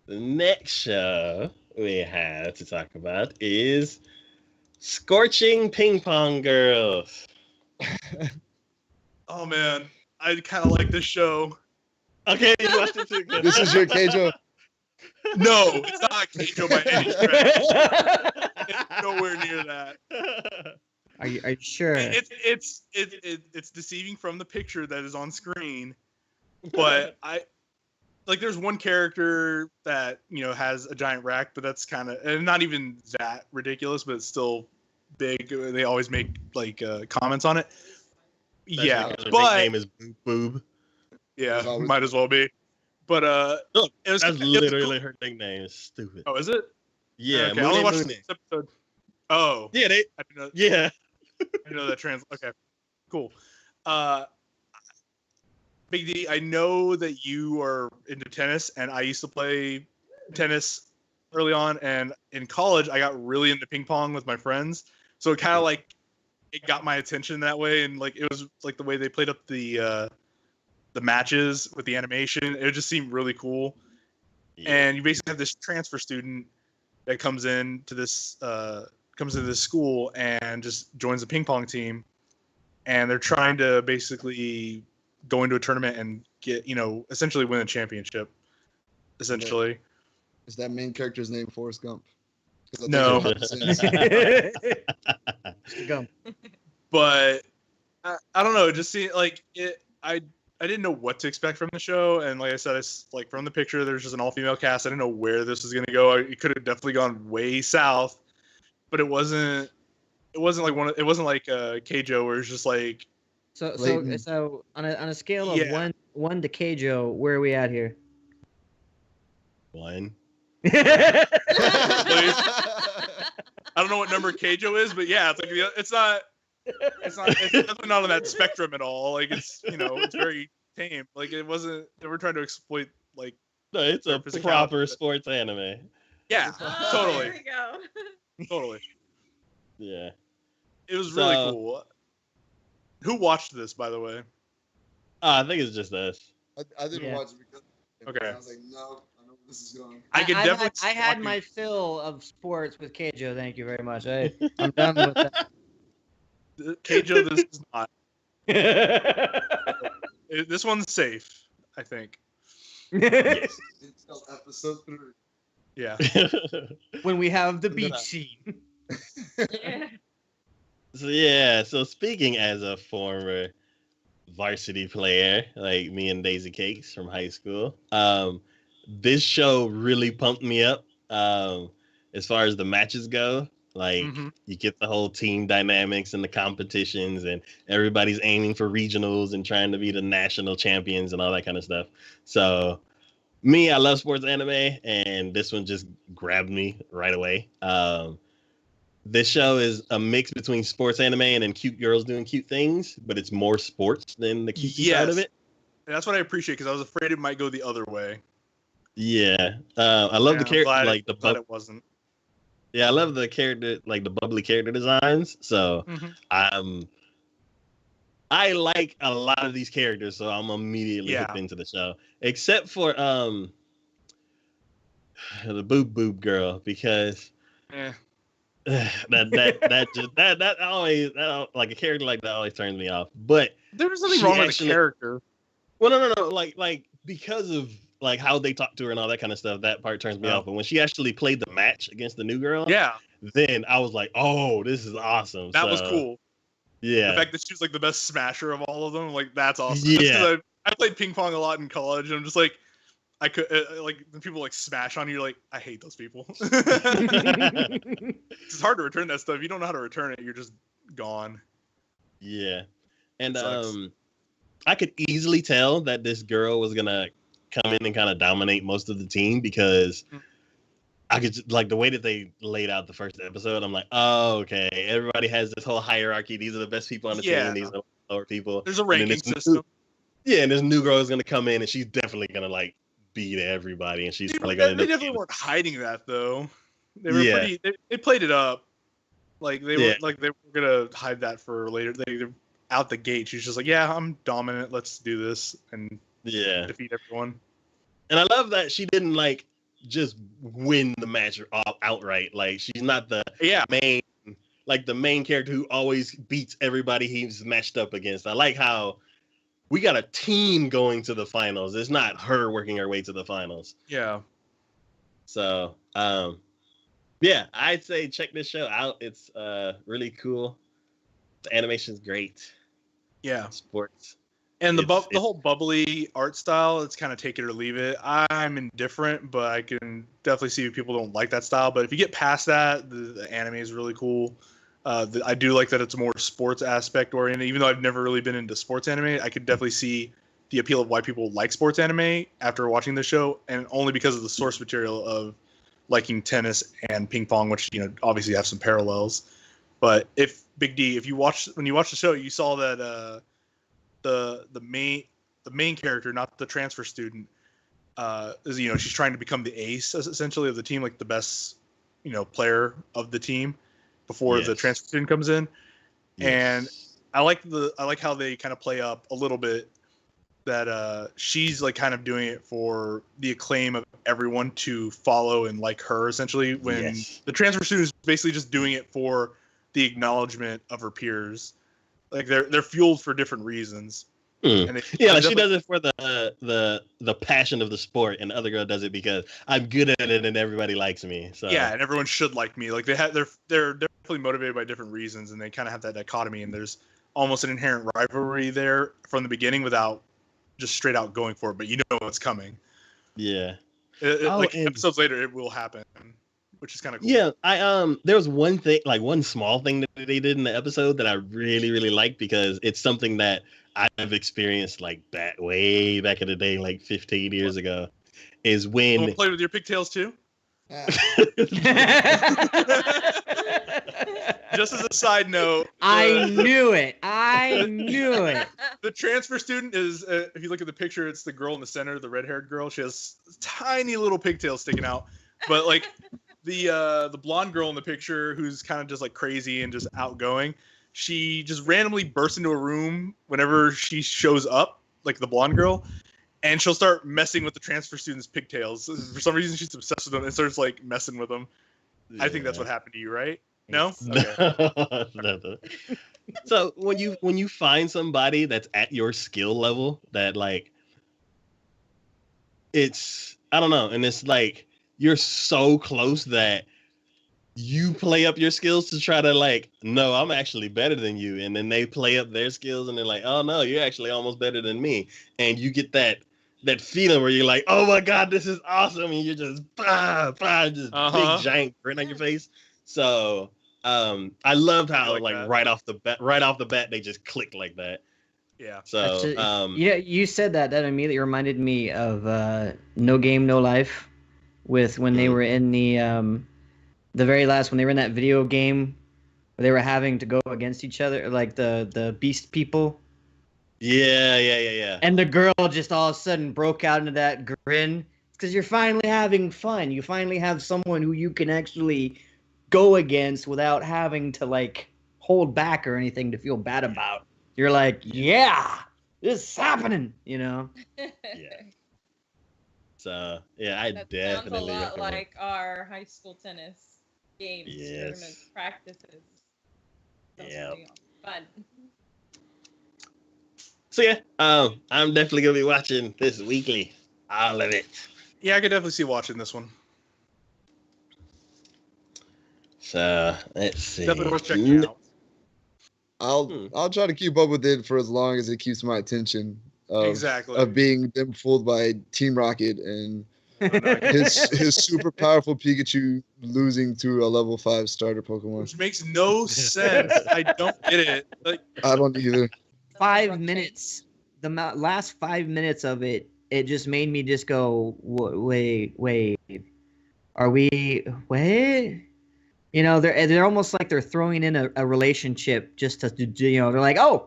The next show we have to talk about is Scorching Ping Pong Girls. Oh man, I kind of like this show. Okay, you watched it too. This is your Keijo. No, it's not Keijo by any stretch. It's nowhere near that. Are you sure? It's deceiving from the picture that is on screen, but there's one character that has a giant rack, but that's kind of and not even that ridiculous, but it's still big. They always make comments on it. Yeah, but name is Boob Boob. Yeah, might as well be. But look, that's literally her nickname. It's stupid. Oh, is it? Yeah, okay. I only watched this episode. Oh, yeah, I didn't know, yeah. I didn't know that Okay, cool. Big D, I know that you are into tennis, and I used to play tennis early on, and in college I got really into ping pong with my friends. So it kind of it got my attention that way, and it was the way they played up the matches with the animation. It just seemed really cool. Yeah. And you basically have this transfer student that comes into this school and just joins the ping pong team, and they're trying to basically go into a tournament and get essentially win a championship. Essentially, is that main character's name Forrest Gump? No. Gump. But I don't know. It just seemed like it. I didn't know what to expect from the show, and like I said, it's from the picture, there's just an all-female cast. I didn't know where this was going to go. It could have definitely gone way south, but it wasn't. It wasn't like Keijo where it's just like. So on a scale of one to Keijo, where are we at here? 1. I don't know what number Keijo is, but yeah, it's definitely not on that spectrum at all. It's it's very tame. It wasn't. They were trying to exploit No, it's a proper sports anime. Yeah, totally. There we go. Totally. Yeah. It was really cool. Who watched this, by the way? I think it's just us. I didn't watch it because. Okay. I was like, no, I know where this is going. I had my fill of sports with Keijo. Thank you very much. I'm done with that. Keijo, this is not. This one's safe, I think. Yes. Until episode 3. Yeah. When we have the beach scene. So speaking as a former varsity player, like me and Daisy Cakes from high school, this show really pumped me up. As far as the matches go, you get the whole team dynamics and the competitions, and everybody's aiming for regionals and trying to be the national champions and all that kind of stuff. So I love sports anime, and this one just grabbed me right away. This show is a mix between sports anime and then cute girls doing cute things, but it's more sports than the cute side of it. And that's what I appreciate, because I was afraid it might go the other way. Yeah, I love the character. Glad it wasn't. Yeah, I love the character, the bubbly character designs. So I like a lot of these characters, so I'm immediately hooked into the show. Except for the boob girl, because that always a character like that always turns me off. But there was nothing wrong with the character. Well, no, because of how they talk to her and all that kind of stuff, that part turns me off. But when she actually played the match against the new girl, then I was like, oh, this is awesome. That was cool. Yeah, the fact that she was the best smasher of all of them, that's awesome. Yeah, I played ping pong a lot in college, and I'm just I could when people smash on you, you're I hate those people. It's hard to return that stuff. If you don't know how to return it, you're just gone. Yeah, and I could easily tell that this girl was gonna come in and kind of dominate most of the team, because I could the way that they laid out the first episode. I'm like, oh, okay, everybody has this whole hierarchy. These are the best people on the team, and these are the lower people. There's a ranking system. And this new girl is gonna come in, and she's definitely gonna beat everybody, and she's probably gonna. They definitely weren't hiding that, though. They were pretty. They played it up. They were they were gonna hide that for later. They're out the gate. She's just I'm dominant. Let's do this and defeat everyone. And I love that she didn't just win the match outright. Like she's not the Yeah. main character who always beats everybody he's matched up against. I like how we got a team going to the finals. It's not her working her way to the finals. Yeah. So, yeah, I'd say check this show out. It's really cool. The animation's great. Yeah. Sports. And the whole bubbly art style, it's kind of take it or leave it. I'm indifferent, but I can definitely see if people don't like that style. But if you get past that, the anime is really cool. I do like that it's a more sports aspect oriented. Even though I've never really been into sports anime, I could definitely see the appeal of why people like sports anime after watching the show, and only because of the source material of liking tennis and ping pong, which obviously have some parallels. But if Big D, when you watch the show, you saw that the main character, not the transfer student, is she's trying to become the ace essentially of the team, like the best player of the team before the transfer student comes in. Yes. And I like how they kind of play up a little bit that she's like kind of doing it for the acclaim of everyone to follow and like her essentially, when the transfer student is basically just doing it for the acknowledgement of her peers. Like they're fueled for different reasons. And she does it for the passion of the sport, and the other girl does it because I'm good at it and everybody likes me. So yeah, and everyone should like me. Like they're definitely motivated by different reasons, and they kind of have that dichotomy. And there's almost an inherent rivalry there from the beginning, without just straight out going for it. But what's coming. Yeah. Episodes later, it will happen, which is kind of cool. Yeah, there was one thing, like one small thing that they did in the episode that I really, really liked, because it's something that I've experienced like way back in the day, like 15 years ago, is when... You play with your pigtails too? Just as a side note, I knew it. The transfer student is, if you look at the picture, it's the girl in the center, the red-haired girl. She has tiny little pigtails sticking out, but like the blonde girl in the picture, who's kind of just like crazy and just outgoing, she just randomly bursts into a room whenever she shows up, like the blonde girl, and she'll start messing with the transfer student's pigtails. For some reason, she's obsessed with them and starts like messing with them. Yeah. I think that's what happened to you, right? No? Okay. No. So when you find somebody that's at your skill level, that like, it's, I don't know, and it's like you're so close that you play up your skills to try to like, no, I'm actually better than you, and then they play up their skills and they're like, oh no, you're actually almost better than me, and you get that feeling where you're like, oh my god, this is awesome, and you're just big giant grin on your face. So I loved how like right off the bat they just clicked like that. Yeah. So you said that immediately reminded me of No Game No Life, with when they were in the very last, when they were in that video game where they were having to go against each other, like the beast people. Yeah. And the girl just all of a sudden broke out into that grin, because you're finally having fun. You finally have someone who you can actually go against without having to like hold back or anything to feel bad about. You're like, yeah, this is happening, Yeah. So I that definitely sounds a lot recommend. like our high school tennis games, tournaments, practices. Yeah. Fun. So I'm definitely gonna be watching this weekly, all of it. Yeah, I could definitely see watching this one. So let's see. Definitely worth checking out. I'll try to keep up with it for as long as it keeps my attention. Of being them fooled by Team Rocket and his super powerful Pikachu losing to a level 5 starter Pokemon. Which makes no sense. I don't get it. Like, I don't either. 5 minutes. The last 5 minutes of it just made me just go, wait. Are we? Wait. They're almost like they're throwing in a relationship just to they're like, oh,